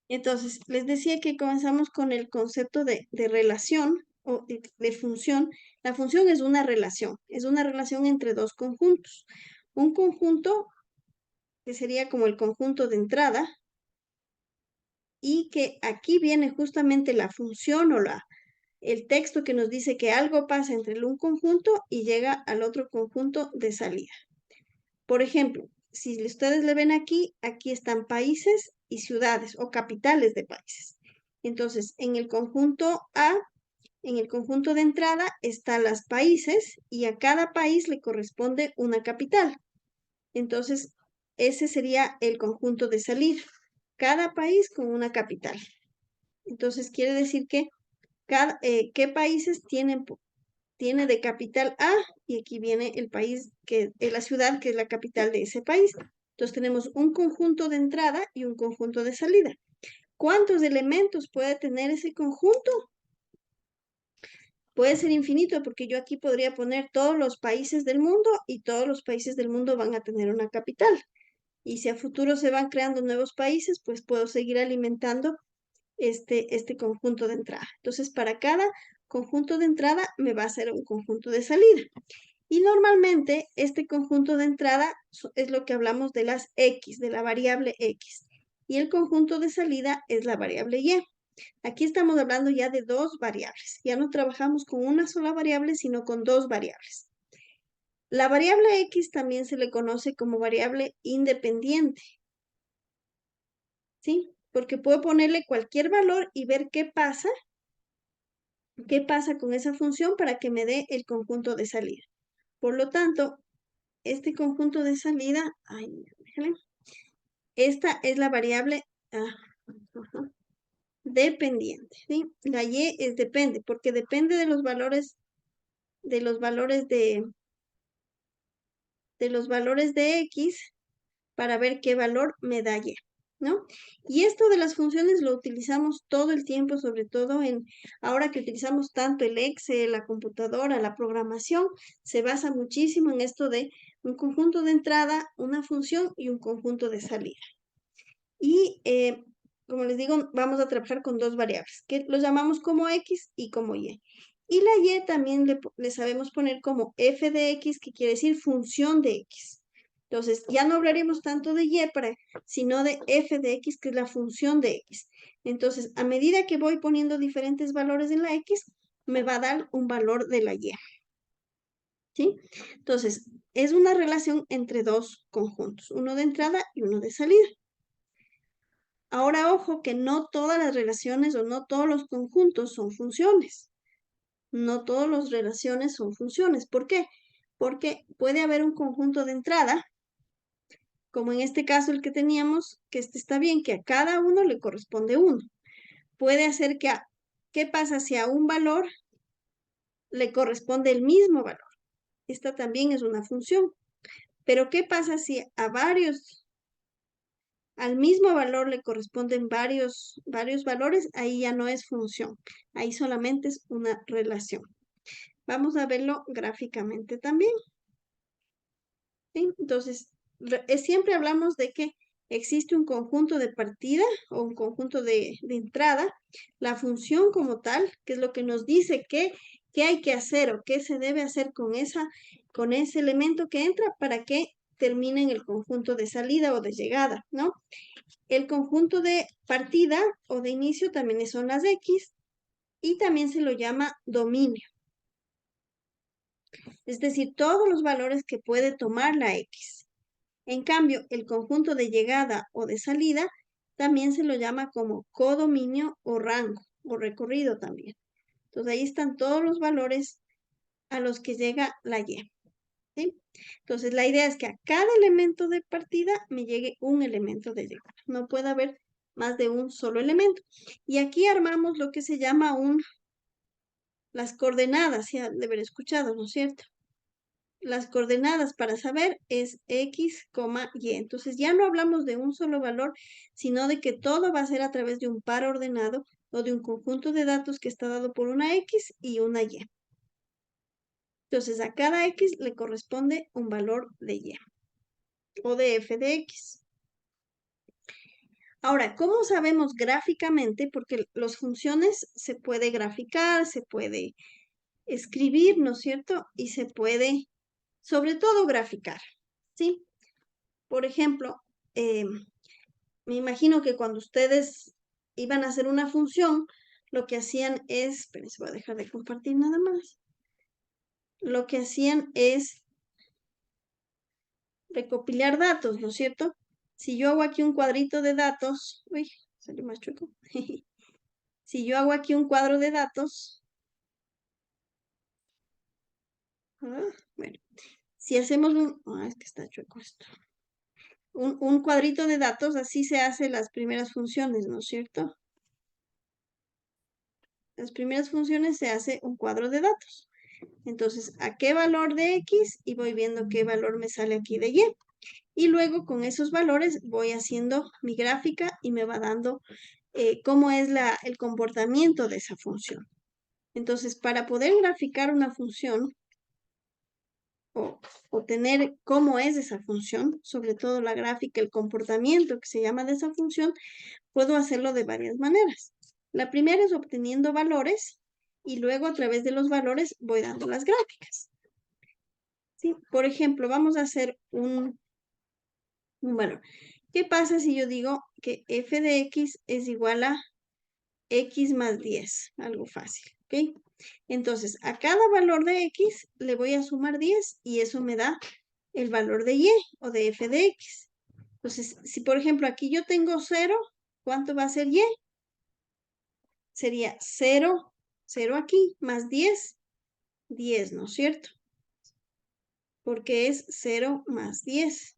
Entonces, les decía que comenzamos con el concepto de relación o de función. La función es una relación entre dos conjuntos. Un conjunto que sería como el conjunto de entrada y que aquí viene justamente la función o el texto que nos dice que algo pasa entre un conjunto y llega al otro conjunto de salida. Por ejemplo, si ustedes le ven aquí, aquí están países y ciudades o capitales de países. Entonces, en el conjunto A, en el conjunto de entrada están los países y a cada país le corresponde una capital. Entonces, ese sería el conjunto de salida. Cada país con una capital. Entonces, quiere decir que qué países tiene de capital A y aquí viene el país, que es la ciudad que es la capital de ese país. Entonces tenemos un conjunto de entrada y un conjunto de salida. ¿Cuántos elementos puede tener ese conjunto? Puede ser infinito porque yo aquí podría poner todos los países del mundo y todos los países del mundo van a tener una capital. Y si a futuro se van creando nuevos países, pues puedo seguir alimentando este conjunto de entrada. Entonces, para cada conjunto de entrada me va a ser un conjunto de salida. Y normalmente este conjunto de entrada es lo que hablamos de las X, de la variable X. Y el conjunto de salida es la variable Y. Aquí estamos hablando ya de dos variables. Ya no trabajamos con una sola variable, sino con dos variables. La variable X también se le conoce como variable independiente. ¿Sí? Porque puedo ponerle cualquier valor y ver qué pasa con esa función para que me dé el conjunto de salida. Por lo tanto, este conjunto de salida, esta es la variable dependiente, ¿sí? La Y es depende, porque depende de los valores, de los valores de los valores de X para ver qué valor me da Y, ¿no? Y esto de las funciones lo utilizamos todo el tiempo, sobre todo ahora que utilizamos tanto el Excel, la computadora, la programación, se basa muchísimo en esto de un conjunto de entrada, una función y un conjunto de salida. Y como les digo, vamos a trabajar con dos variables, que los llamamos como X y como Y. Y la Y también le sabemos poner como f de X, que quiere decir función de X. Entonces, ya no hablaremos tanto de Y, sino de f de X, que es la función de X. Entonces, a medida que voy poniendo diferentes valores en la X, me va a dar un valor de la Y. ¿Sí? Entonces, es una relación entre dos conjuntos, uno de entrada y uno de salida. Ahora, ojo, que no todas las relaciones o no todos los conjuntos son funciones. No todas las relaciones son funciones. ¿Por qué? Porque puede haber un conjunto de entrada, como en este caso el que teníamos, que este está bien, que a cada uno le corresponde uno. Puede hacer ¿qué pasa si a un valor le corresponde el mismo valor? Esta también es una función. Pero ¿qué pasa si al mismo valor le corresponden varios valores? Ahí ya no es función, ahí solamente es una relación. Vamos a verlo gráficamente también. ¿Sí? Entonces, siempre hablamos de que existe un conjunto de partida o un conjunto de entrada, la función como tal, que es lo que nos dice qué hay que hacer o qué se debe hacer con ese elemento que entra para que termine en el conjunto de salida o de llegada, ¿no? El conjunto de partida o de inicio también son las X y también se lo llama dominio. Es decir, todos los valores que puede tomar la X. En cambio, el conjunto de llegada o de salida también se lo llama como codominio o rango o recorrido también. Entonces ahí están todos los valores a los que llega la Y. ¿Sí? Entonces la idea es que a cada elemento de partida me llegue un elemento de llegada. No puede haber más de un solo elemento. Y aquí armamos lo que se llama las coordenadas, ya de haber escuchado, ¿no es cierto? Las coordenadas para saber es X, Y. Entonces ya no hablamos de un solo valor, sino de que todo va a ser a través de un par ordenado o de un conjunto de datos que está dado por una X y una Y. Entonces a cada X le corresponde un valor de Y o de f de X. Ahora, ¿cómo sabemos gráficamente? Porque las funciones se puede graficar, se puede escribir, ¿no es cierto? Y se puede, sobre todo, graficar, ¿sí? Por ejemplo, me imagino que cuando ustedes iban a hacer una función, lo que hacían es, espérense, voy a dejar de compartir nada más. Lo que hacían es recopilar datos, ¿no es cierto? Si yo hago aquí un cuadrito de datos, uy, salió más chueco. Si yo hago aquí un cuadro de datos, bueno, si hacemos es que está chueco esto. Un cuadrito de datos, así se hacen las primeras funciones, ¿no es cierto? Las primeras funciones se hace un cuadro de datos. Entonces, ¿a qué valor de X? Y voy viendo qué valor me sale aquí de Y. Y luego con esos valores voy haciendo mi gráfica y me va dando cómo es el comportamiento de esa función. Entonces, para poder graficar una función o tener cómo es esa función, sobre todo la gráfica, el comportamiento que se llama de esa función, puedo hacerlo de varias maneras. La primera es obteniendo valores y luego a través de los valores voy dando las gráficas. ¿Sí? Por ejemplo, vamos a hacer un valor. ¿Qué pasa si yo digo que f de x es igual a x más 10? Algo fácil, ¿ok? Entonces, a cada valor de x le voy a sumar 10 y eso me da el valor de y o de f de x. Entonces, si por ejemplo aquí yo tengo 0, ¿cuánto va a ser y? Sería 0, 0 aquí, más 10, 10, ¿no es cierto? Porque es 0 más 10.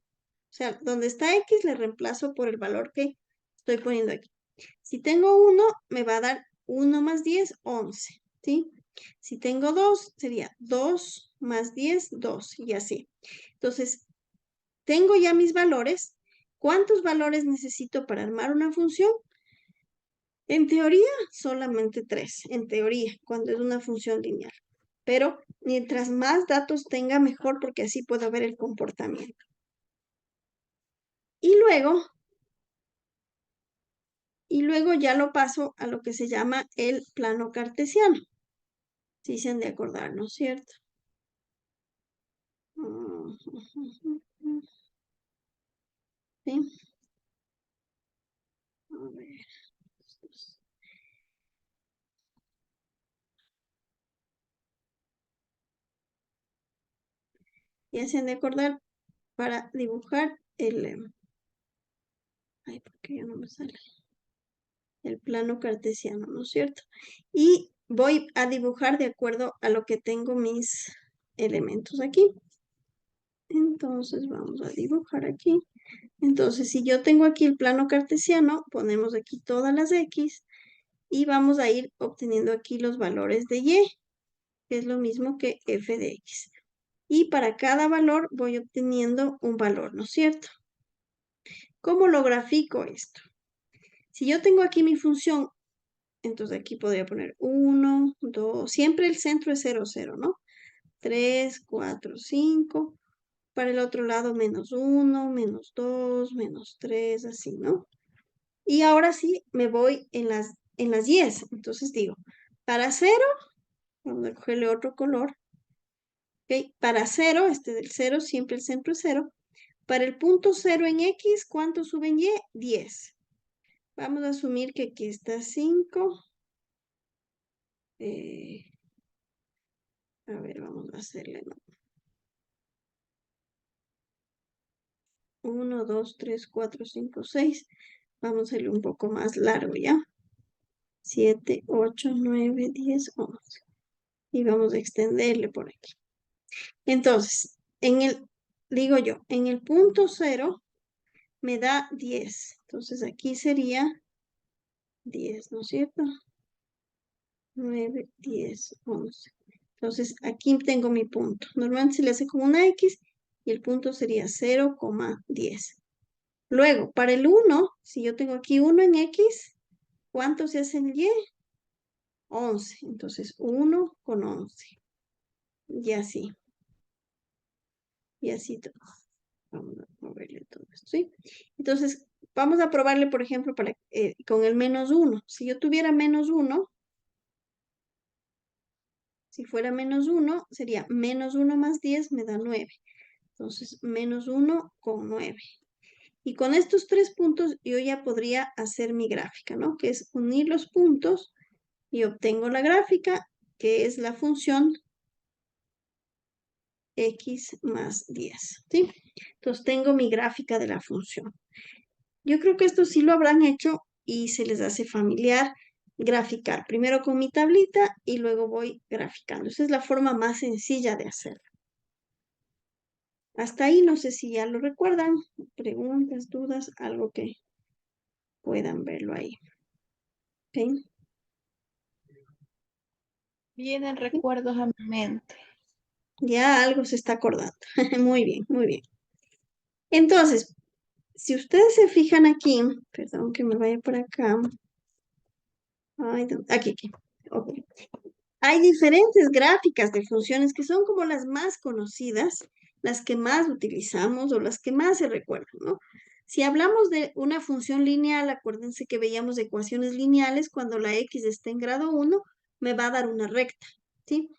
O sea, donde está x le reemplazo por el valor que estoy poniendo aquí. Si tengo 1, me va a dar 1 más 10, 11, ¿sí? Si tengo 2, sería 2 más 10, 2, y así. Entonces, tengo ya mis valores. ¿Cuántos valores necesito para armar una función? En teoría, solamente 3. En teoría, cuando es una función lineal. Pero mientras más datos tenga, mejor, porque así puedo ver el comportamiento. Y luego ya lo paso a lo que se llama el plano cartesiano. Si se han de acordar, ¿no es cierto? ¿Sí? A ver. Ya se han de acordar para dibujar ay, ¿por qué ya no me sale? El plano cartesiano, ¿no es cierto? Y voy a dibujar de acuerdo a lo que tengo mis elementos aquí. Entonces vamos a dibujar aquí. Entonces, si yo tengo aquí el plano cartesiano, ponemos aquí todas las X y vamos a ir obteniendo aquí los valores de Y, que es lo mismo que f de X. Y para cada valor voy obteniendo un valor, ¿no es cierto? ¿Cómo lo grafico esto? Si yo tengo aquí mi función, entonces aquí podría poner 1, 2, siempre el centro es 0, 0, ¿no? 3, 4, 5. Para el otro lado, menos 1, menos 2, menos 3, así, ¿no? Y ahora sí me voy en las 10. Entonces digo, para 0, vamos a cogerle otro color. ¿Ok? Para 0, este del 0, siempre el centro es 0. Para el punto 0 en X, ¿cuánto sube en Y? 10. Vamos a asumir que aquí está 5. A ver, vamos a hacerle, ¿no? 1, 2, 3, 4, 5, 6. Vamos a hacerle un poco más largo, ¿ya? 7, 8, 9, 10, 11. Y vamos a extenderle por aquí. Entonces, digo yo, en el punto 0 me da 10. Entonces aquí sería 10, ¿no es cierto? 9, 10, 11. Entonces aquí tengo mi punto. Normalmente se le hace como una X y el punto sería 0,10. Luego, para el 1, si yo tengo aquí 1 en X, ¿cuánto se hace en Y? 11. Entonces 1 con 11. Y así. Y así todo. Vamos a moverle todo esto, ¿sí? Entonces, vamos a probarle, por ejemplo, con el -1. Si yo tuviera -1, si fuera -1, sería -1 más 10 me da 9. Entonces, -1 con 9. Y con estos 3 puntos yo ya podría hacer mi gráfica, ¿no? Que es unir los puntos y obtengo la gráfica, que es la función x más 10, ¿sí? Entonces tengo mi gráfica de la función. Yo creo que esto sí lo habrán hecho y se les hace familiar graficar. Primero con mi tablita y luego voy graficando. Esa es la forma más sencilla de hacerlo. Hasta ahí no sé si ya lo recuerdan. Preguntas, dudas, algo que puedan verlo ahí. ¿Ok? Vienen recuerdos a mi mente. Ya algo se está acordando. Muy bien, muy bien. Entonces, si ustedes se fijan aquí, perdón que me vaya por acá. Ay, aquí. Ok. Hay diferentes gráficas de funciones que son como las más conocidas, las que más utilizamos o las que más se recuerdan, ¿no? Si hablamos de una función lineal, acuérdense que veíamos ecuaciones lineales, cuando la x está en grado 1, me va a dar una recta, ¿sí?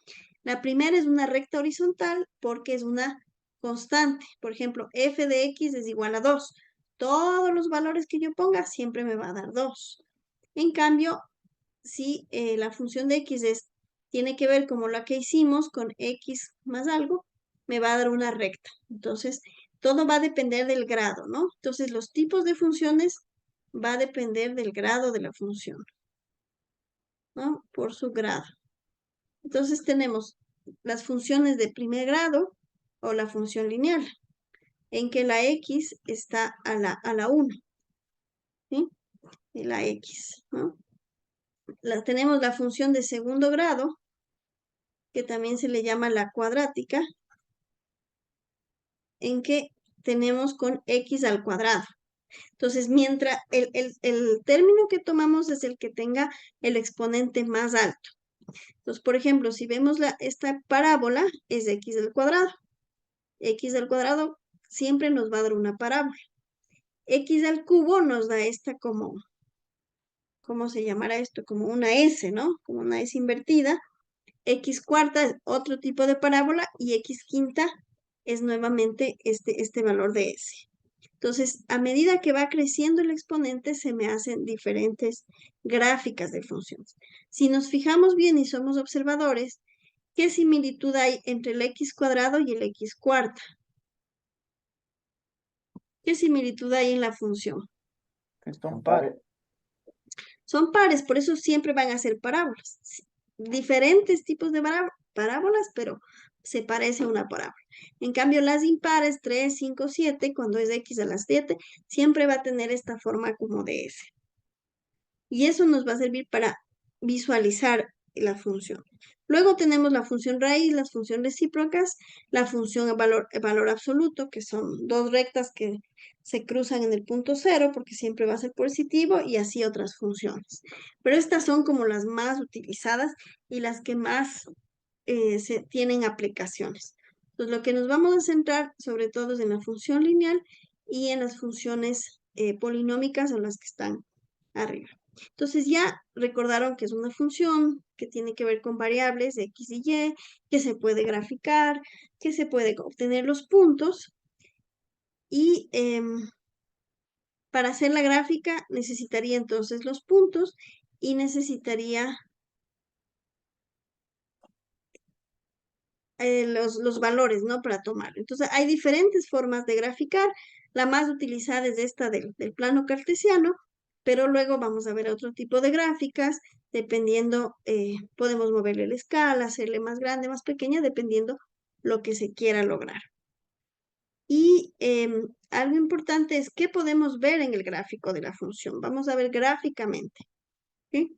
La primera es una recta horizontal porque es una constante. Por ejemplo, f de x es igual a 2. Todos los valores que yo ponga siempre me va a dar 2. En cambio, si la función de x tiene que ver como la que hicimos con x más algo, me va a dar una recta. Entonces, todo va a depender del grado, ¿no? Entonces, los tipos de funciones va a depender del grado de la función, ¿no? Por su grado. Entonces, tenemos las funciones de primer grado o la función lineal, en que la x está a la 1, ¿sí? Y la x, ¿no? Tenemos la función de segundo grado, que también se le llama la cuadrática, en que tenemos con x al cuadrado. Entonces, mientras el término que tomamos es el que tenga el exponente más alto. Entonces, por ejemplo, si vemos esta parábola, es x al cuadrado. X al cuadrado siempre nos va a dar una parábola. X al cubo nos da esta como, ¿cómo se llamará esto? Como una S, ¿no? Como una S invertida. X cuarta es otro tipo de parábola y X quinta es nuevamente este valor de S. Entonces, a medida que va creciendo el exponente, se me hacen diferentes gráficas de funciones. Si nos fijamos bien y somos observadores, ¿qué similitud hay entre el x cuadrado y el x cuarta? ¿Qué similitud hay en la función? Son pares. Son pares, por eso siempre van a ser parábolas. Diferentes tipos de parábolas, pero se parece a una parábola. En cambio, las impares, 3, 5, 7, cuando es x a las 7, siempre va a tener esta forma como de S. Y eso nos va a servir para visualizar la función. Luego tenemos la función raíz, las funciones recíprocas, la función valor absoluto, que son dos rectas que se cruzan en el punto cero, porque siempre va a ser positivo, y así otras funciones. Pero estas son como las más utilizadas y las que más se tienen aplicaciones. Entonces, lo que nos vamos a centrar sobre todo es en la función lineal y en las funciones polinómicas o las que están arriba. Entonces ya recordaron que es una función que tiene que ver con variables x y y, que se puede graficar, que se puede obtener los puntos y para hacer la gráfica necesitaría entonces los puntos y necesitaría los valores, ¿no? Para tomarlo. Entonces hay diferentes formas de graficar. La más utilizada es esta del plano cartesiano, pero luego vamos a ver otro tipo de gráficas, dependiendo, podemos moverle la escala, hacerle más grande, más pequeña, dependiendo lo que se quiera lograr. Y algo importante es qué podemos ver en el gráfico de la función. Vamos a ver gráficamente. ¿Sí?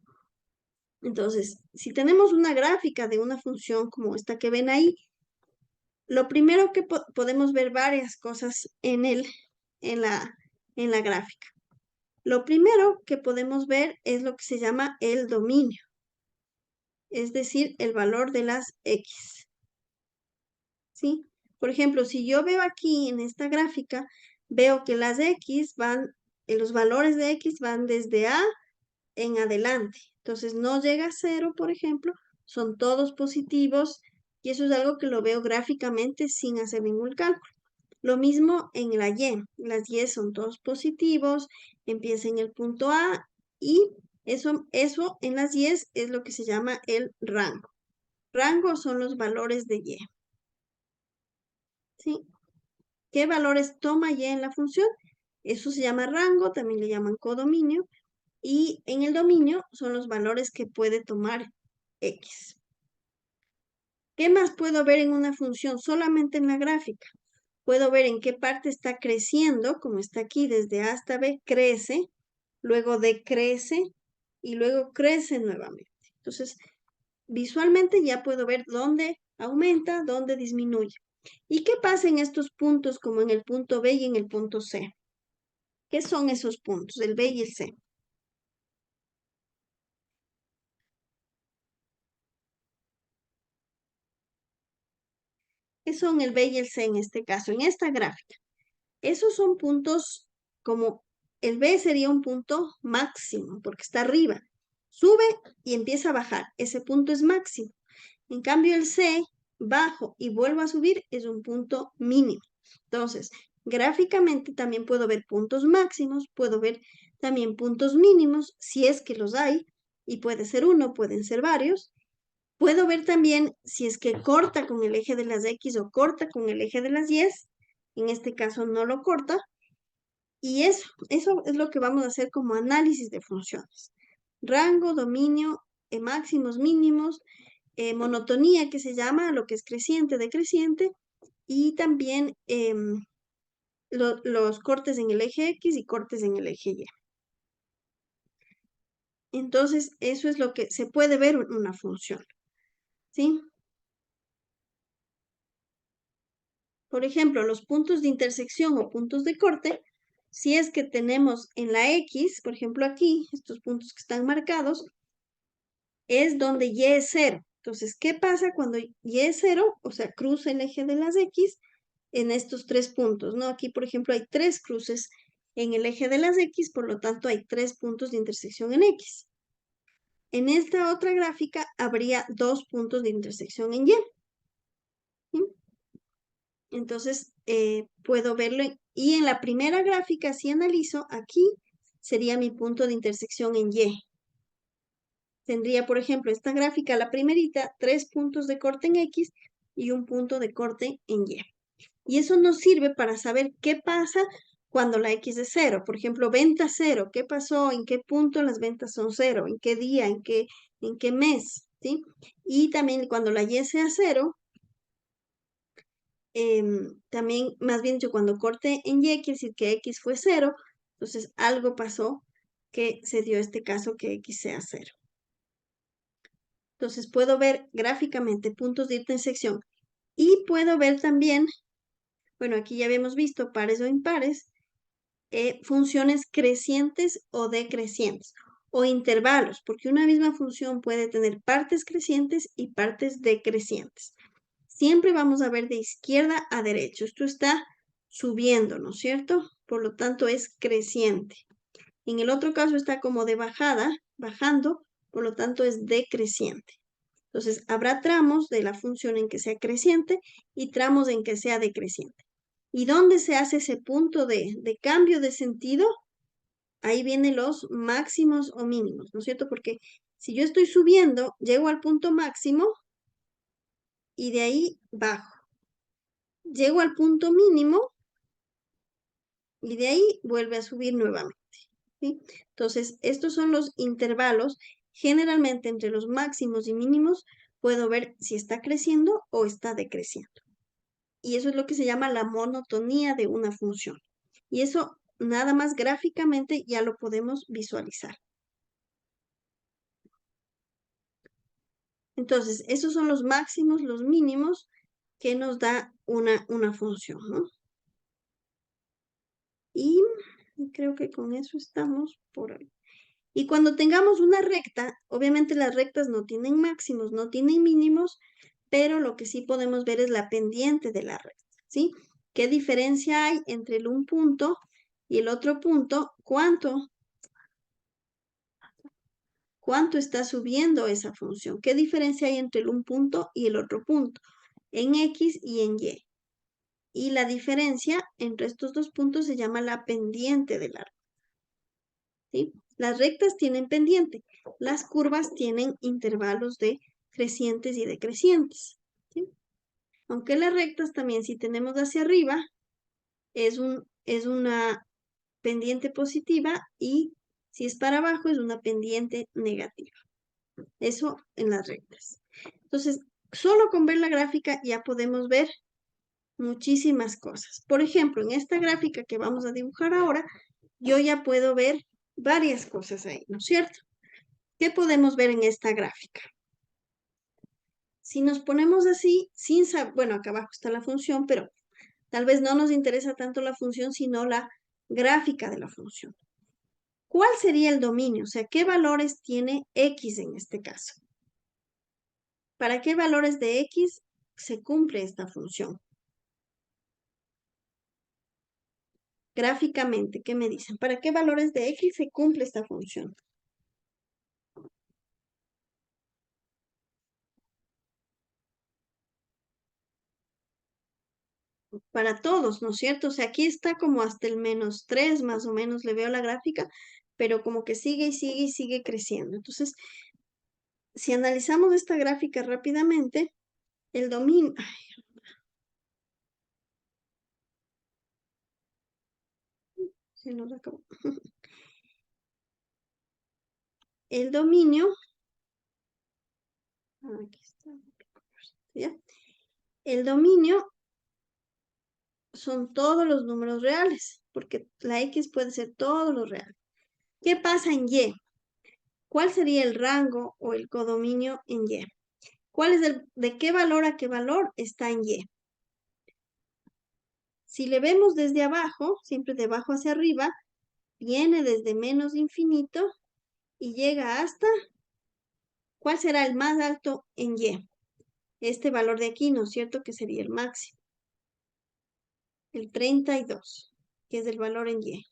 Entonces, si tenemos una gráfica de una función como esta que ven ahí, lo primero que podemos ver varias cosas en la gráfica. Lo primero que podemos ver es lo que se llama el dominio, es decir, el valor de las X. ¿Sí? Por ejemplo, si yo veo aquí en esta gráfica, veo que las X van los valores de X van desde A en adelante. Entonces no llega a 0, por ejemplo, son todos positivos y eso es algo que lo veo gráficamente sin hacer ningún cálculo. Lo mismo en la Y, las Y son todos positivos, empieza en el punto A y eso en las Y es lo que se llama el rango. Rango son los valores de Y. ¿Sí? ¿Qué valores toma Y en la función? Eso se llama rango, también le llaman codominio. Y en el dominio son los valores que puede tomar X. ¿Qué más puedo ver en una función? Solamente en la gráfica. Puedo ver en qué parte está creciendo, como está aquí, desde A hasta B, crece, luego decrece y luego crece nuevamente. Entonces, visualmente ya puedo ver dónde aumenta, dónde disminuye. ¿Y qué pasa en estos puntos, como en el punto B y en el punto C? ¿Qué son esos puntos, el B y el C? ¿Qué son el B y el C en este caso, en esta gráfica? Esos son puntos como el B sería un punto máximo porque está arriba. Sube y empieza a bajar. Ese punto es máximo. En cambio el C, bajo y vuelvo a subir, es un punto mínimo. Entonces, gráficamente también puedo ver puntos máximos, puedo ver también puntos mínimos, si es que los hay, y puede ser uno, pueden ser varios. Puedo ver también si es que corta con el eje de las X o corta con el eje de las Y. En este caso no lo corta. Y eso es lo que vamos a hacer como análisis de funciones. Rango, dominio, máximos, mínimos, monotonía que se llama, lo que es creciente, decreciente, y también los cortes en el eje X y cortes en el eje Y. Entonces, eso es lo que se puede ver en una función. ¿Sí? Por ejemplo, los puntos de intersección o puntos de corte, si es que tenemos en la X, por ejemplo aquí, estos puntos que están marcados, es donde Y es 0. Entonces, ¿qué pasa cuando Y es 0? O sea, cruza el eje de las X en estos 3 puntos, ¿no? Aquí, por ejemplo, hay 3 cruces en el eje de las X, por lo tanto, hay 3 puntos de intersección en X. En esta otra gráfica habría 2 puntos de intersección en Y. ¿Sí? Entonces, puedo verlo. Y en la primera gráfica, si analizo, aquí sería mi punto de intersección en Y. Tendría, por ejemplo, esta gráfica, la primerita, 3 puntos de corte en X y un punto de corte en Y. Y eso nos sirve para saber qué pasa cuando la X es 0. Por ejemplo, venta 0. ¿Qué pasó? ¿En qué punto las ventas son 0? ¿En qué día? ¿En qué mes? ¿Sí? Y también cuando la Y sea 0, también, más bien dicho, cuando corte en Y, quiere decir que X fue 0. Entonces, algo pasó que se dio este caso que X sea 0. Entonces puedo ver gráficamente puntos de intersección y puedo ver también, bueno, aquí ya habíamos visto pares o impares, funciones crecientes o decrecientes o intervalos, porque una misma función puede tener partes crecientes y partes decrecientes. Siempre vamos a ver de izquierda a derecha. Esto está subiendo, ¿no es cierto? Por lo tanto, es creciente. En el otro caso está como de bajada, bajando, por lo tanto es decreciente. Entonces, habrá tramos de la función en que sea creciente y tramos en que sea decreciente. ¿Y dónde se hace ese punto de cambio de sentido? Ahí vienen los máximos o mínimos, ¿no es cierto? Porque si yo estoy subiendo, llego al punto máximo y de ahí bajo. Llego al punto mínimo y de ahí vuelve a subir nuevamente. ¿Sí? Entonces, estos son los intervalos. Generalmente entre los máximos y mínimos puedo ver si está creciendo o está decreciendo. Y eso es lo que se llama la monotonía de una función. Y eso nada más gráficamente ya lo podemos visualizar. Entonces, esos son los máximos, los mínimos que nos da una función, ¿no? Y creo que con eso estamos por hoy. Y cuando tengamos una recta, obviamente las rectas no tienen máximos, no tienen mínimos, pero lo que sí podemos ver es la pendiente de la recta, ¿sí? ¿Qué diferencia hay entre un punto Y el otro punto, ¿cuánto está subiendo esa función? ¿Qué diferencia hay entre un punto y el otro punto? En X y en Y. Y la diferencia entre estos dos puntos se llama la pendiente del árbol. ¿Sí? Las rectas tienen pendiente, las curvas tienen intervalos de crecientes y decrecientes. ¿Sí? Aunque las rectas también, si tenemos hacia arriba, es una pendiente positiva, y si es para abajo es una pendiente negativa. Eso en las rectas. Entonces, solo con ver la gráfica ya podemos ver muchísimas cosas. Por ejemplo, en esta gráfica que vamos a dibujar ahora, yo ya puedo ver varias cosas ahí, ¿no es cierto? ¿Qué podemos ver en esta gráfica? Si nos ponemos así, sin saber, bueno, acá abajo está la función, pero tal vez no nos interesa tanto la función, sino la gráfica de la función. ¿Cuál sería el dominio? O sea, ¿qué valores tiene X en este caso? ¿Para qué valores de X se cumple esta función? Gráficamente, ¿qué me dicen? ¿Para qué valores de X se cumple esta función? Para todos, ¿no es cierto? O sea, aquí está como hasta el -3, más o menos, le veo la gráfica, pero como que sigue y sigue y sigue creciendo. Entonces, si analizamos esta gráfica rápidamente, el dominio... Se nos acabó. El dominio... Aquí está. ¿Ya? El dominio son todos los números reales, porque la X puede ser todo lo real. ¿Qué pasa en Y? ¿Cuál sería el rango o el codominio en Y? ¿Cuál es de qué valor a qué valor está en Y? Si le vemos desde abajo, siempre de abajo hacia arriba, viene desde menos infinito y llega hasta, ¿cuál será el más alto en Y? Este valor de aquí, ¿no es cierto? Que sería el máximo. El 32, que es el valor en Y.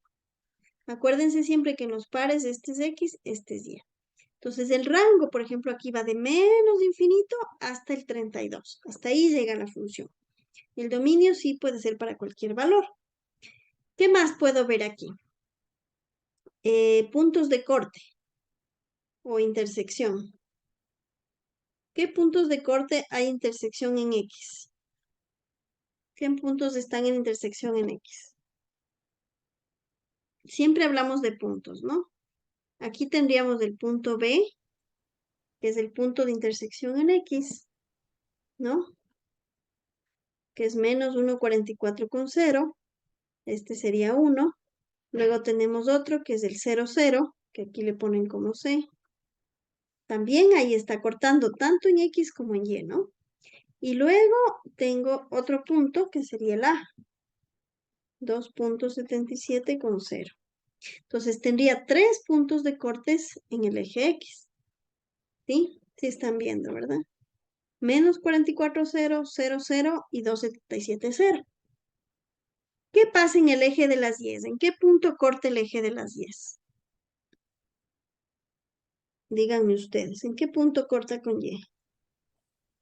Acuérdense siempre que en los pares este es X, este es Y. Entonces el rango, por ejemplo, aquí va de menos infinito hasta el 32. Hasta ahí llega la función. El dominio sí puede ser para cualquier valor. ¿Qué más puedo ver aquí? Puntos de corte o intersección. ¿Qué puntos de corte hay intersección en X? ¿Qué puntos están en intersección en X? Siempre hablamos de puntos, ¿no? Aquí tendríamos el punto B, que es el punto de intersección en X, ¿no? Que es menos 1,44,0. Este sería 1. Luego tenemos otro que es el 0, 0, que aquí le ponen como C. También ahí está cortando tanto en X como en Y, ¿no? Y luego tengo otro punto que sería el A, 2,77,0. Entonces tendría 3 puntos de cortes en el eje X. ¿Sí? Sí están viendo, ¿verdad? Menos 44,0, 0, 0 y 2,77,0. ¿Qué pasa en el eje de las Y? ¿En qué punto corta el eje de las Y? Díganme ustedes, ¿en qué punto corta con Y?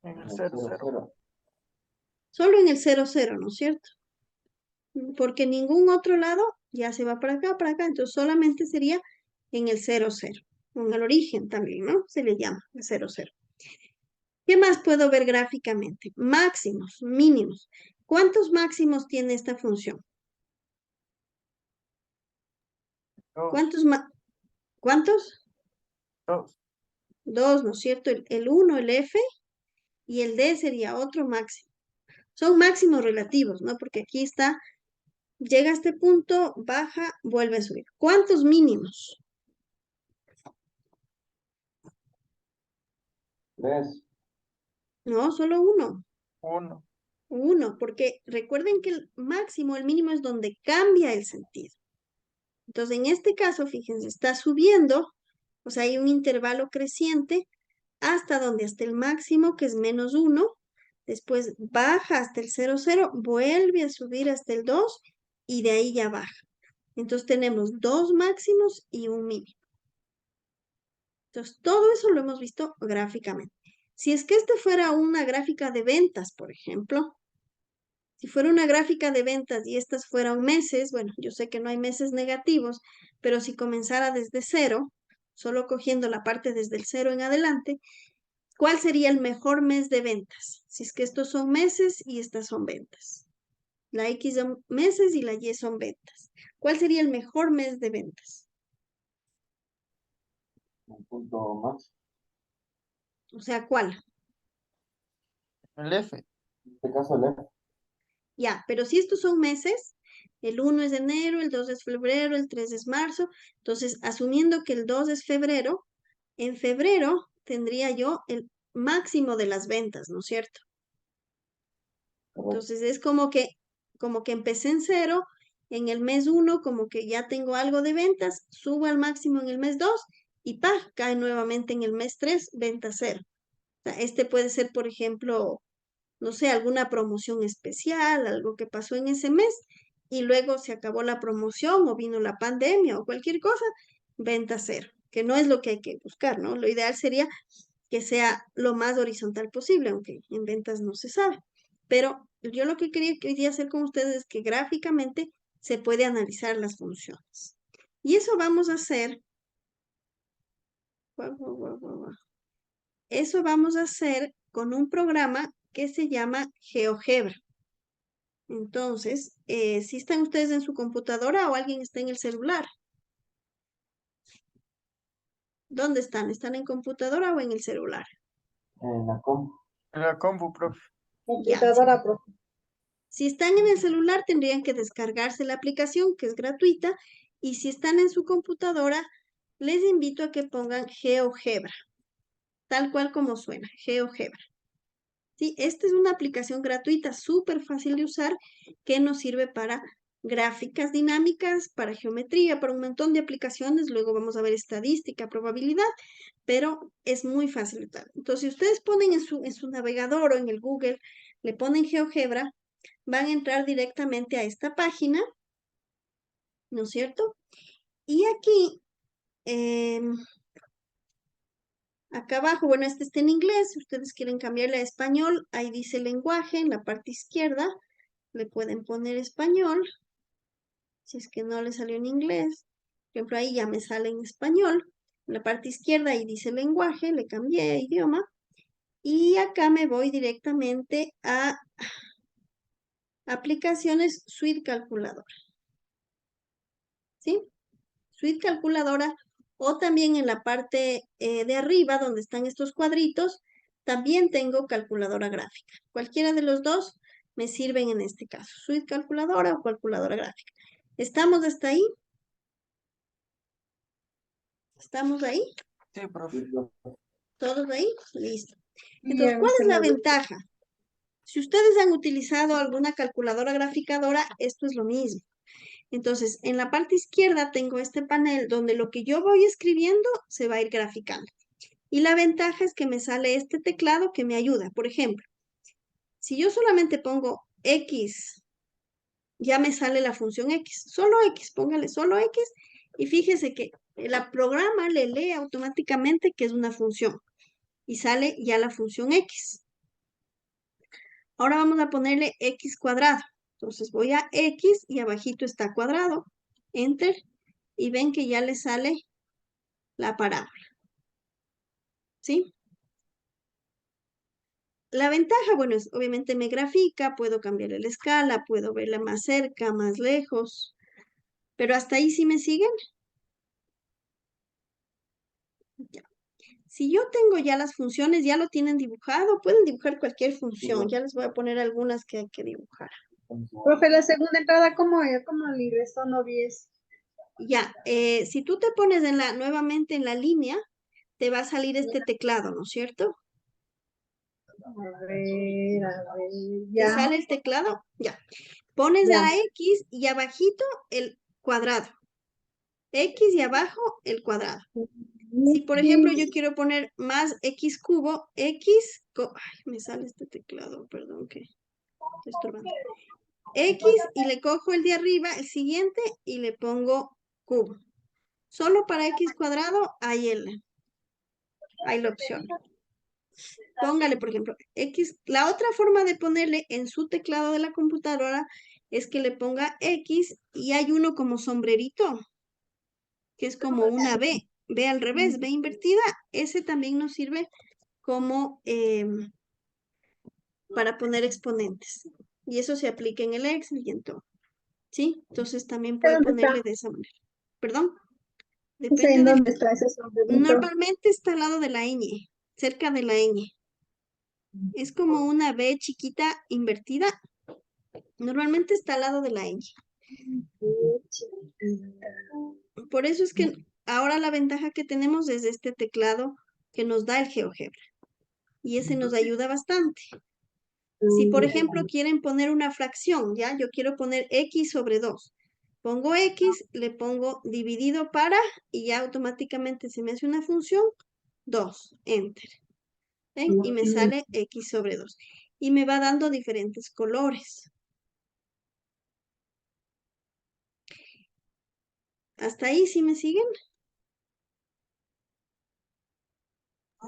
En el 0, 0. Solo en el 0, 0, ¿no es cierto? Porque en ningún otro lado ya se va para acá, entonces solamente sería en el 0, 0. En el origen también, ¿no? Se le llama el 0, 0. ¿Qué más puedo ver gráficamente? Máximos, mínimos. ¿Cuántos máximos tiene esta función? ¿Cuántos? ¿Cuántos? 2. 2, ¿no es cierto? El 1, el F, y el D sería otro máximo. Son máximos relativos, ¿no? Porque aquí está, llega a este punto, baja, vuelve a subir. ¿Cuántos mínimos? 3. No, solo uno. 1. Uno, porque recuerden que el máximo, el mínimo es donde cambia el sentido. Entonces, en este caso, fíjense, está subiendo, o sea, hay un intervalo creciente hasta donde, hasta el máximo, que es menos 1, después baja hasta el 0, 0, vuelve a subir hasta el 2 y de ahí ya baja. Entonces tenemos 2 máximos y un mínimo. Entonces todo eso lo hemos visto gráficamente. Si es que este fuera una gráfica de ventas, por ejemplo, si fuera una gráfica de ventas y estas fueran meses, bueno, yo sé que no hay meses negativos, pero si comenzara desde cero, solo cogiendo la parte desde el cero en adelante, ¿cuál sería el mejor mes de ventas? Si es que estos son meses y estas son ventas. La X son meses y la Y son ventas. ¿Cuál sería el mejor mes de ventas? Un punto más. O sea, ¿cuál? El F. En este caso, el F. Ya, pero si estos son meses, el 1 es enero, el 2 es febrero, el 3 es marzo, entonces asumiendo que el 2 es febrero, en febrero tendría yo el máximo de las ventas, ¿no es cierto? Correcto. Entonces es como que empecé en cero, en el mes 1 como que ya tengo algo de ventas, subo al máximo en el mes 2 y ¡pa! Cae nuevamente en el mes 3, venta cero. O sea, este puede ser, por ejemplo, no sé, alguna promoción especial, algo que pasó en ese mes y luego se acabó la promoción o vino la pandemia o cualquier cosa, venta cero, que no es lo que hay que buscar, ¿no? Lo ideal sería que sea lo más horizontal posible, aunque en ventas no se sabe. Pero yo lo que quería que hoy día hacer con ustedes es que gráficamente se puede analizar las funciones. Y eso vamos a hacer. Eso vamos a hacer con un programa que se llama GeoGebra. Entonces, si están ustedes en su computadora o alguien está en el celular. ¿Dónde están? ¿Están en computadora o en el celular? En la compu. En la compu, profe. Ya, Computadora, profe. si están en el celular, tendrían que descargarse la aplicación, que es gratuita, y si están en su computadora, les invito a que pongan GeoGebra, tal cual como suena, GeoGebra. Sí, esta es una aplicación gratuita, súper fácil de usar, que nos sirve para gráficas dinámicas, para geometría, para un montón de aplicaciones. Luego vamos a ver estadística, probabilidad, pero es muy fácil de usar. Entonces, si ustedes ponen en su navegador o en el Google, le ponen GeoGebra, van a entrar directamente a esta página, ¿no es cierto? Y aquí, acá abajo, bueno, este está en inglés, si ustedes quieren cambiarle a español, ahí dice lenguaje en la parte izquierda, le pueden poner español, si es que no le salió en inglés, por ejemplo, ahí ya me sale en español, en la parte izquierda ahí dice lenguaje, le cambié a idioma, y acá me voy directamente a aplicaciones Suite Calculadora, ¿sí? Suite Calculadora, o también en la parte de arriba donde están estos cuadritos, también tengo calculadora gráfica. Cualquiera de los dos me sirven en este caso, Suite Calculadora o calculadora gráfica. ¿Estamos hasta ahí? ¿Estamos ahí? Sí, profe. ¿Todos ahí? Listo. Ya Entonces, me ¿cuál es la salió. ventaja? Si ustedes han utilizado alguna calculadora graficadora, esto es lo mismo. Entonces, en la parte izquierda tengo este panel donde lo que yo voy escribiendo se va a ir graficando. Y la ventaja es que me sale este teclado que me ayuda. Por ejemplo, si yo solamente pongo X, ya me sale la función X. Solo X, póngale solo X. Y fíjese que el programa le lee automáticamente que es una función. Y sale ya la función X. Ahora vamos a ponerle X cuadrado. Entonces voy a X y abajito está cuadrado. Enter. Y ven que ya le sale la parábola. ¿Sí? La ventaja, bueno, es obviamente me grafica, puedo cambiarle la escala, puedo verla más cerca, más lejos, pero hasta ahí sí me siguen. Ya. Si yo tengo ya las funciones, ya lo tienen dibujado, pueden dibujar cualquier función, ya les voy a poner algunas que hay que dibujar. Profe, la segunda entrada, ¿cómo es? ¿Cómo el ingreso? No vi eso. Ya, si tú te pones nuevamente en la línea, te va a salir este teclado, ¿no es cierto? A ver, ¿Te ya. sale el teclado? Ya. Pones Ya. a X y abajito el cuadrado. X y abajo el cuadrado. Si, por ejemplo, yo quiero poner más X cubo, X, ay, me sale este teclado, perdón que estoy estorbando. X y le cojo el de arriba, el siguiente, y le pongo cubo. Solo para X cuadrado hay la opción. Póngale, por ejemplo, X. La otra forma de ponerle en su teclado de la computadora es que le ponga X y hay uno como sombrerito, que es como una B. B al revés, B invertida. Ese también nos sirve como para poner exponentes. Y eso se aplica en el Excel y en todo. ¿Sí? Entonces también puede ¿Dónde está? ponerle de esa manera. Perdón. No sé Depende en del... dónde está ese sombrerito. Normalmente está al lado de la ñ, cerca de la ñ. Es como una B chiquita invertida. Normalmente está al lado de la ñ. Por eso es que ahora la ventaja que tenemos es este teclado que nos da el GeoGebra. Y ese nos ayuda bastante. Si, por ejemplo, quieren poner una fracción, ¿ya? Yo quiero poner X sobre 2. Pongo X, le pongo dividido para, y ya automáticamente se me hace una función, 2, Enter. ¿Ven? Y me sale X sobre 2. Y me va dando diferentes colores. ¿Hasta ahí sí me siguen?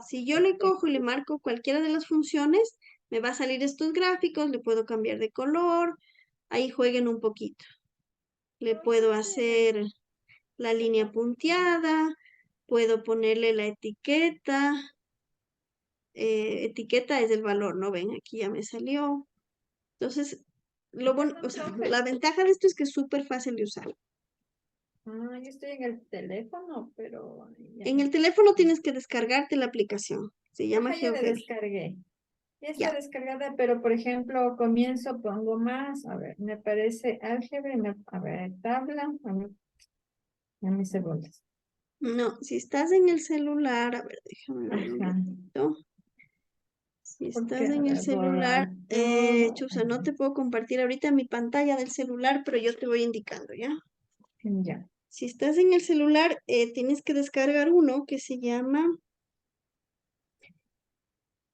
Si yo le cojo y le marco cualquiera de las funciones, me va a salir estos gráficos, le puedo cambiar de color, ahí jueguen un poquito. Le puedo hacer la línea punteada, puedo ponerle la etiqueta. Etiqueta es el valor, ¿no? Ven, aquí ya me salió. Entonces, o sea, la ventaja de esto es que es súper fácil de usar. Ah, yo estoy en el teléfono, pero ya. En el teléfono tienes que descargarte la aplicación. Se llama Ajá, ya la GeoGebra. descargué. Ya está Ya. descargada, pero por ejemplo, comienzo, pongo más, a ver, me parece álgebra, a ver, tabla, a ver, en mis segundos. No, si estás en el celular, a ver, déjame ver un Ajá, ratito. Si porque, estás a en el ver, celular, borrar todo, Chusa, no te puedo compartir ahorita mi pantalla del celular, pero yo te voy indicando, ¿ya? ya. Si estás en el celular, tienes que descargar uno que se llama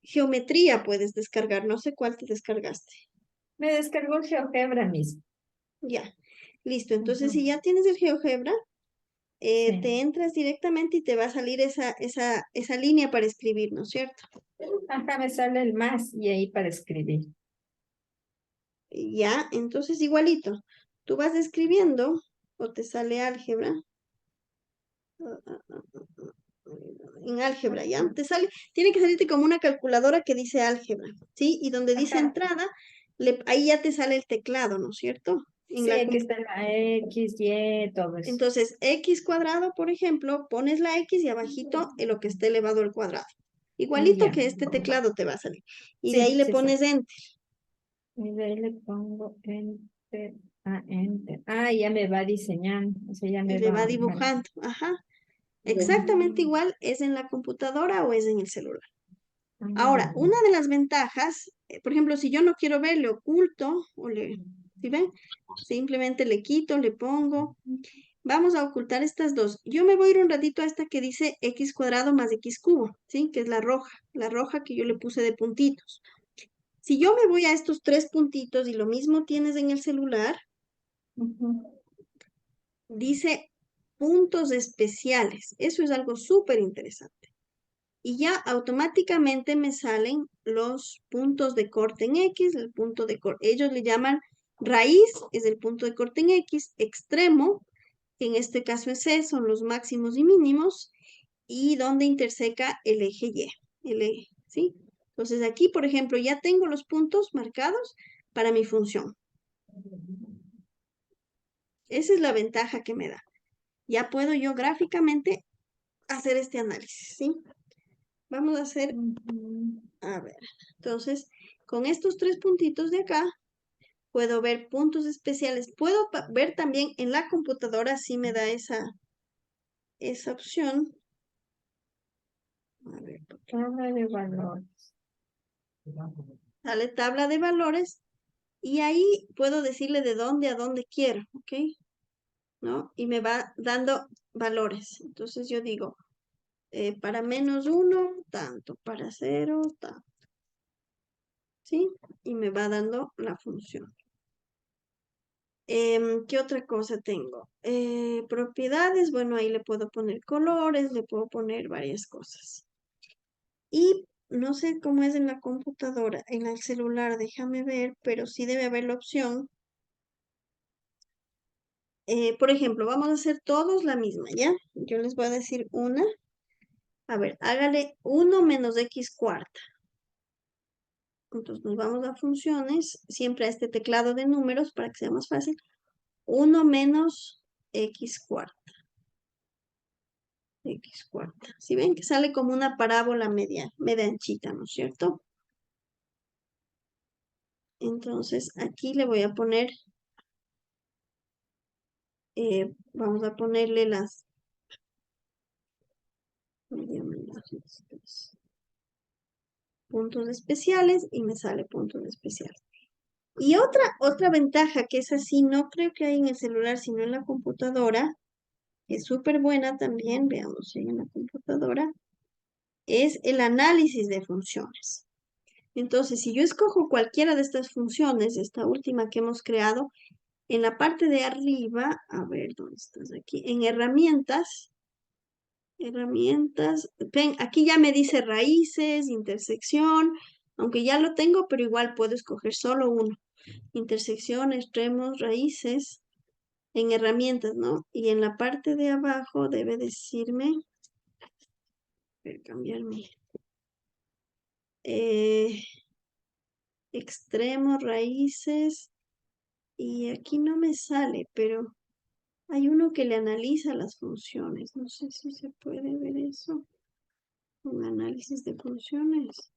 Geometría, puedes descargar, no sé cuál te descargaste. Me descargó GeoGebra mismo. Ya, listo. Entonces, Ujú. si ya tienes el GeoGebra, Sí. te entras directamente y te va a salir esa línea para escribir, ¿no es cierto? Acá me sale el más y ahí para escribir. Ya, entonces igualito. Tú vas escribiendo o te sale álgebra. En álgebra, ¿ya? Te sale, tiene que salirte como una calculadora que dice álgebra, ¿sí? Y donde dice Ajá. entrada, ahí ya te sale el teclado, ¿no es cierto? En Sí, la, aquí está la X, Y, todo eso. entonces, X cuadrado, por ejemplo, pones la X y abajito en lo que esté elevado al cuadrado. Igualito Ya. que este teclado te va a salir. Y de ahí Sí, le sí, sí. pones Enter. Y de ahí le pongo enter. Ah, enter. Ah, ya me va diseñando. O sea, ya Y me le va va. dibujando. Ajá. Exactamente igual es en la computadora o es en el celular. Ahora, una de las ventajas, por ejemplo, si yo no quiero ver, le oculto o ¿sí ven? Simplemente le quito, le pongo. Vamos a ocultar estas dos. Yo me voy a ir un ratito a esta que dice x cuadrado más x cubo, ¿sí? Que es la roja que yo le puse de puntitos. Si yo me voy a estos tres puntitos y lo mismo tienes en el celular, Ujú. dice puntos especiales. Eso es algo súper interesante. Y ya automáticamente me salen los puntos de corte en X, el punto de corte. Ellos le llaman raíz, es el punto de corte en X, extremo, que en este caso es C, son los máximos y mínimos, y donde interseca el eje Y, el eje, ¿sí? Entonces aquí, por ejemplo, ya tengo los puntos marcados para mi función. Esa es la ventaja que me da. Ya puedo yo gráficamente hacer este análisis, ¿sí? Vamos a hacer, Ujú. a ver, entonces, con estos tres puntitos de acá, puedo ver puntos especiales. Puedo ver también en la computadora si me da esa opción. A ver, Tabla de valores. sale tabla de valores y ahí puedo decirle de dónde a dónde quiero, ¿ok? ¿No? Y me va dando valores. Entonces yo digo, para -1, tanto, para 0, tanto, ¿sí? Y me va dando la función. ¿Qué otra cosa tengo? Propiedades, bueno, ahí le puedo poner colores, le puedo poner varias cosas. Y no sé cómo es en la computadora, en el celular, déjame ver, pero sí debe haber la opción. Por ejemplo, vamos a hacer todos la misma, ¿ya? Yo les voy a decir una. A ver, hágale 1 menos x cuarta. Entonces nos vamos a funciones, siempre a este teclado de números para que sea más fácil. 1 menos x cuarta. X cuarta. Si ven que sale como una parábola media anchita, ¿no es cierto? Entonces aquí le voy a poner, vamos a ponerle las puntos especiales y me sale puntos especiales. Y otra ventaja que es así, no creo que hay en el celular, sino en la computadora, que es súper buena también, veamos si hay en la computadora, es el análisis de funciones. Entonces, si yo escojo cualquiera de estas funciones, esta última que hemos creado, en la parte de arriba, a ver, ¿dónde estás aquí? En herramientas, ven, aquí ya me dice raíces, intersección, aunque ya lo tengo, pero igual puedo escoger solo uno. Intersección, extremos, raíces, en herramientas, ¿no? Y en la parte de abajo debe decirme, voy a cambiarme, extremos, raíces, y aquí no me sale, pero hay uno que le analiza las funciones. No sé si se puede ver eso. Un análisis de funciones.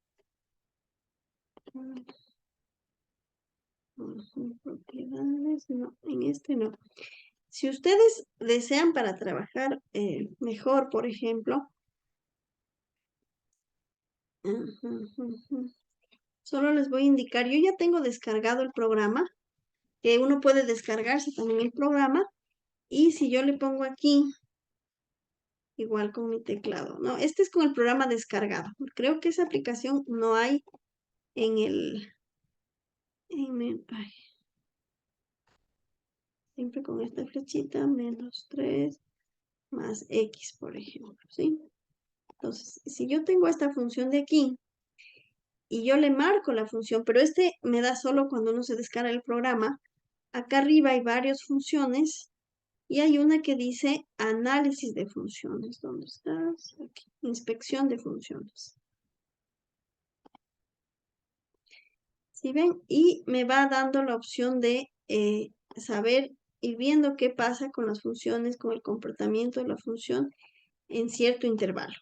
Propiedades, no, en este no. Si ustedes desean para trabajar mejor, por ejemplo, solo les voy a indicar, yo ya tengo descargado el programa, que uno puede descargarse también el programa, y si yo le pongo aquí, igual con mi teclado, ¿no? Este es con el programa descargado. Creo que esa aplicación no hay en el, ay, siempre con esta flechita, -3 más x, por ejemplo, ¿sí? Entonces, si yo tengo esta función de aquí, y yo le marco la función, pero este me da solo cuando uno se descarga el programa, acá arriba hay varias funciones, y hay una que dice análisis de funciones. ¿Dónde estás? Aquí. Inspección de funciones. ¿Sí ven? Y me va dando la opción de saber y viendo qué pasa con las funciones, con el comportamiento de la función en cierto intervalo.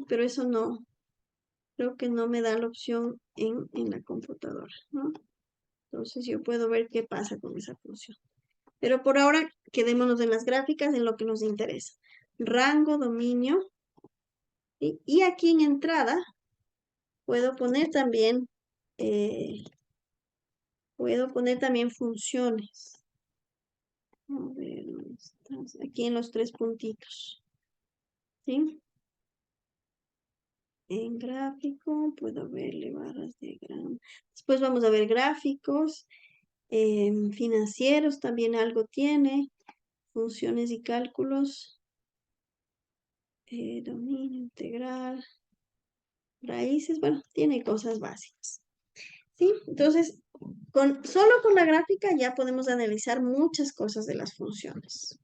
Pero eso no, creo que no me da la opción en la computadora, ¿no? Entonces yo puedo ver qué pasa con esa función. Pero por ahora quedémonos en las gráficas, en lo que nos interesa. Rango, dominio. ¿Sí? Y aquí en entrada puedo poner también funciones. A ver, ¿dónde estás? Aquí en los 3 puntitos. ¿Sí? En gráfico puedo verle barras de diagrama. Después vamos a ver gráficos. Financieros también algo tiene. Funciones y cálculos. Dominio integral. Raíces, bueno, tiene cosas básicas. ¿Sí? Entonces, solo con la gráfica ya podemos analizar muchas cosas de las funciones.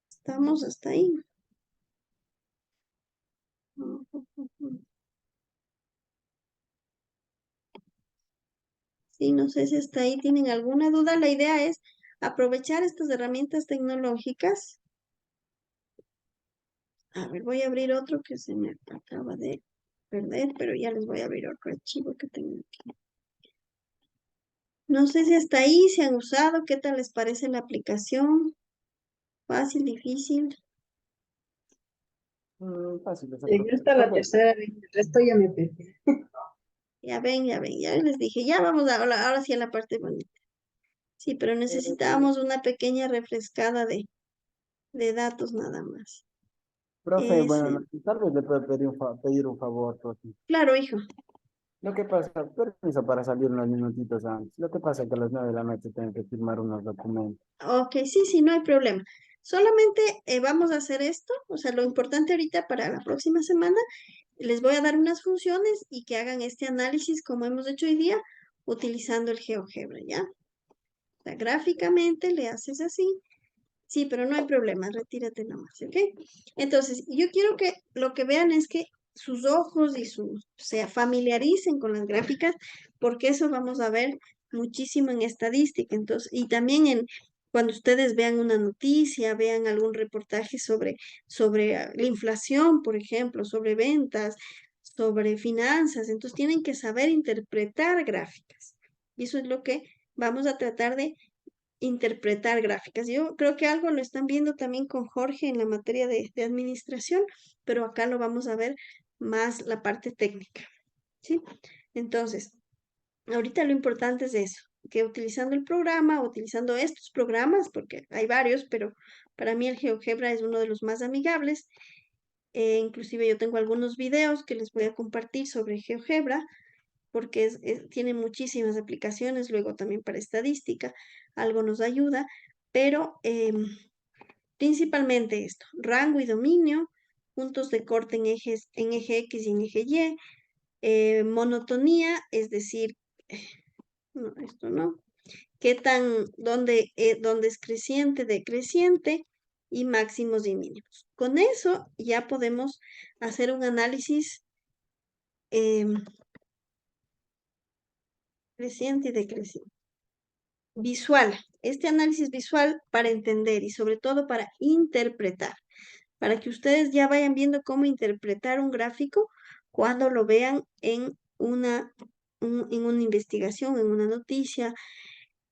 ¿Estamos hasta ahí? Sí, no sé si hasta ahí tienen alguna duda. La idea es aprovechar estas herramientas tecnológicas. A ver, voy a abrir otro que se me acaba de perder, pero ya les voy a abrir otro archivo que tengo aquí. No sé si hasta ahí se han usado, ¿qué tal les parece la aplicación? Fácil, difícil. Fácil esa Llegué hasta la profe. tercera línea, el resto ya me perdí. Ya ven, ya les dije, ya vamos ahora sí a la parte bonita. Sí, pero necesitábamos una pequeña refrescada de datos nada más. Profe, bueno, Ese, tal vez le puedo pedir un favor, profe. claro, hijo. Lo que pasa, permiso para salir unos minutitos antes. Lo que pasa es que a las 9 de la noche tengo que firmar unos documentos. Ok, sí, sí, no hay problema. Solamente vamos a hacer esto, o sea, lo importante ahorita para la próxima semana, les voy a dar unas funciones y que hagan este análisis como hemos hecho hoy día, utilizando el GeoGebra, ¿ya? O sea, gráficamente le haces así. Sí, pero no hay problema, retírate nomás, ¿ok? Entonces, yo quiero que lo que vean es que sus ojos y se familiaricen con las gráficas, porque eso vamos a ver muchísimo en estadística. Entonces, y también cuando ustedes vean una noticia, vean algún reportaje sobre la inflación, por ejemplo, sobre ventas, sobre finanzas, entonces tienen que saber interpretar gráficas. Y eso es lo que vamos a tratar de interpretar gráficas. Yo creo que algo lo están viendo también con Jorge en la materia de administración, pero acá lo vamos a ver más la parte técnica, ¿sí? Entonces, ahorita lo importante es eso, que utilizando el programa, utilizando estos programas, porque hay varios, pero para mí el GeoGebra es uno de los más amigables. Inclusive yo tengo algunos videos que les voy a compartir sobre GeoGebra, porque tiene muchísimas aplicaciones, luego también para estadística, algo nos ayuda, pero principalmente esto, rango y dominio, puntos de corte en eje X y en eje Y, monotonía, es decir, no, esto no, dónde es creciente, decreciente, y máximos y mínimos. Con eso ya podemos hacer un análisis creciente y decreciente. Visual, este análisis visual para entender y sobre todo para interpretar, para que ustedes ya vayan viendo cómo interpretar un gráfico cuando lo vean en en una investigación, en una noticia,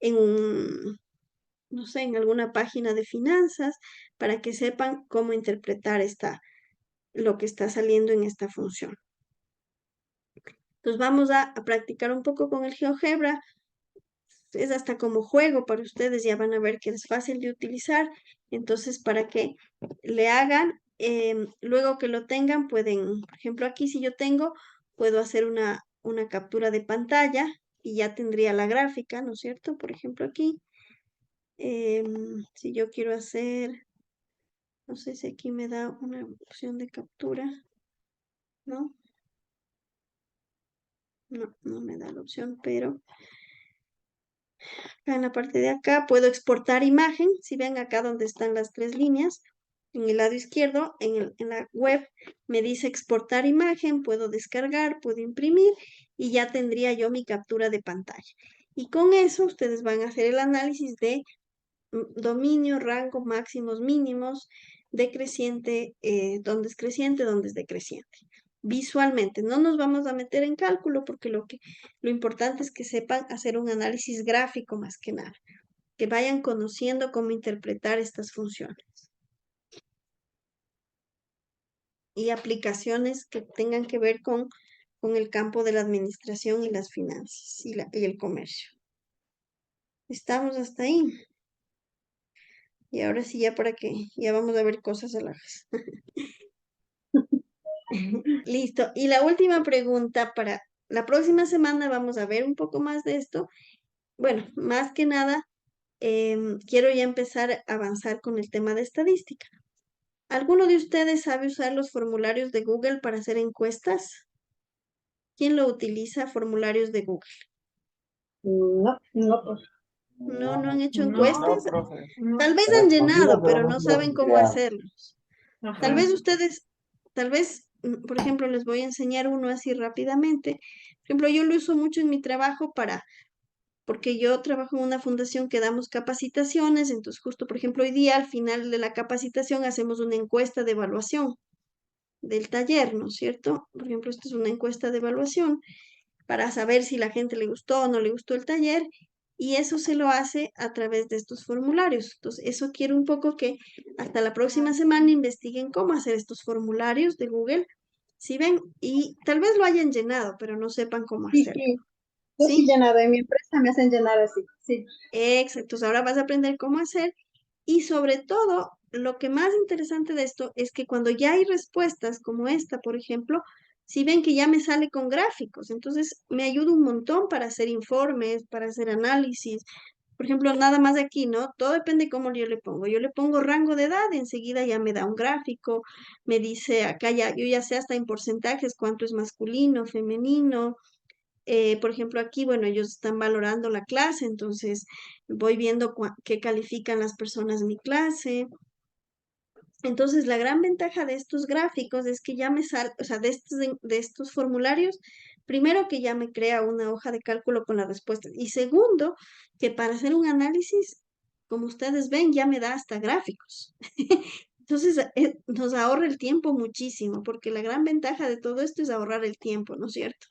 no sé, en alguna página de finanzas, para que sepan cómo interpretar lo que está saliendo en esta función. Entonces vamos a practicar un poco con el GeoGebra. Es hasta como juego para ustedes, ya van a ver que es fácil de utilizar. Entonces, para que le hagan, luego que lo tengan, pueden, por ejemplo, aquí si yo tengo, puedo hacer una captura de pantalla y ya tendría la gráfica, ¿no es cierto? Por ejemplo, aquí, si yo quiero hacer, no sé si aquí me da una opción de captura, ¿no? No, no me da la opción, pero acá en la parte de acá puedo exportar imagen. Si ven acá donde están las tres líneas, en el lado izquierdo, en la web, me dice exportar imagen, puedo descargar, puedo imprimir y ya tendría yo mi captura de pantalla. Y con eso ustedes van a hacer el análisis de dominio, rango, máximos, mínimos, decreciente, dónde es creciente, dónde es decreciente. Visualmente, no nos vamos a meter en cálculo porque lo importante es que sepan hacer un análisis gráfico más que nada, que vayan conociendo cómo interpretar estas funciones y aplicaciones que tengan que ver con el campo de la administración y las finanzas y el comercio. Estamos hasta ahí. Y ahora sí, ya para que ya vamos a ver cosas a la vez. Listo. Y la última pregunta para la próxima semana vamos a ver un poco más de esto. Bueno, más que nada, quiero ya empezar a avanzar con el tema de estadística. ¿Alguno de ustedes sabe usar los formularios de Google para hacer encuestas? ¿Quién lo utiliza, formularios de Google? No, no, pues. No han hecho No. encuestas. No, profe. No. Tal vez han llenado, pero no no saben cómo creado. hacerlos. Ajá. Tal vez ustedes, por ejemplo, les voy a enseñar uno así rápidamente. Por ejemplo, yo lo uso mucho en mi trabajo porque yo trabajo en una fundación que damos capacitaciones, entonces justo, por ejemplo, hoy día al final de la capacitación hacemos una encuesta de evaluación del taller, ¿no es cierto? Por ejemplo, esta es una encuesta de evaluación para saber si la gente le gustó o no le gustó el taller, y eso se lo hace a través de estos formularios. Entonces, eso quiero un poco que hasta la próxima semana investiguen cómo hacer estos formularios de Google, si ven, y tal vez lo hayan llenado, pero no sepan cómo Sí, hacerlo. sí. Yo sí ¿Sí? llenado, en mi empresa me hacen llenar así, sí. Exacto. Entonces, ahora vas a aprender cómo hacer, y sobre todo, lo que más interesante de esto es que cuando ya hay respuestas como esta, por ejemplo, si ven que ya me sale con gráficos, entonces me ayuda un montón para hacer informes, para hacer análisis. Por ejemplo, nada más aquí, ¿no? Todo depende cómo yo le pongo. Yo le pongo rango de edad, enseguida ya me da un gráfico, me dice acá ya, yo ya sé hasta en porcentajes cuánto es masculino, femenino. Por ejemplo, aquí, bueno, ellos están valorando la clase, entonces voy viendo qué califican las personas de mi clase. Entonces, la gran ventaja de estos gráficos es que ya me sale, o sea, de estos formularios, primero que ya me crea una hoja de cálculo con las respuestas y segundo, que para hacer un análisis, como ustedes ven, ya me da hasta gráficos. Entonces, nos ahorra el tiempo muchísimo, porque la gran ventaja de todo esto es ahorrar el tiempo, ¿no es cierto?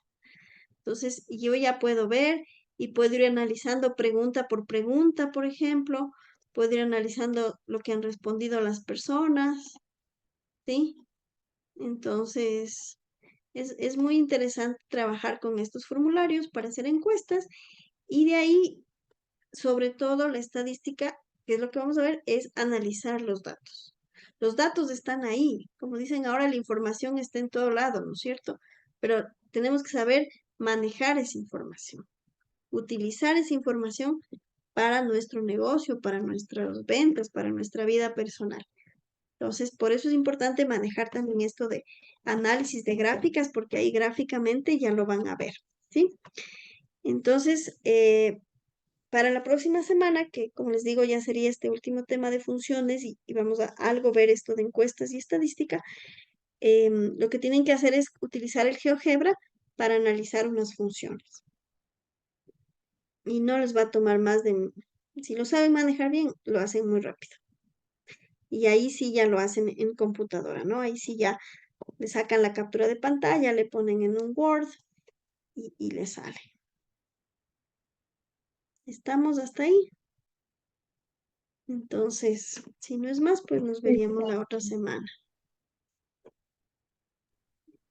Entonces, yo ya puedo ver y puedo ir analizando pregunta por pregunta, por ejemplo, puedo ir analizando lo que han respondido las personas, ¿sí? Entonces, es muy interesante trabajar con estos formularios para hacer encuestas y de ahí, sobre todo, la estadística, que es lo que vamos a ver, es analizar los datos. Los datos están ahí, como dicen ahora, la información está en todo lado, ¿no es cierto? Pero tenemos que saber manejar esa información, utilizar esa información para nuestro negocio, para nuestras ventas, para nuestra vida personal. Entonces, por eso es importante manejar también esto de análisis de gráficas, porque ahí gráficamente ya lo van a ver, ¿sí? Entonces, para la próxima semana, que como les digo, ya sería este último tema de funciones y vamos a algo ver esto de encuestas y estadística, lo que tienen que hacer es utilizar el GeoGebra para analizar unas funciones. Y no les va a tomar más de, si lo saben manejar bien, lo hacen muy rápido. Y ahí sí ya lo hacen en computadora, ¿no? Ahí sí ya le sacan la captura de pantalla, le ponen en un Word y le sale. ¿Estamos hasta ahí? Entonces, si no es más, pues nos veríamos la otra semana.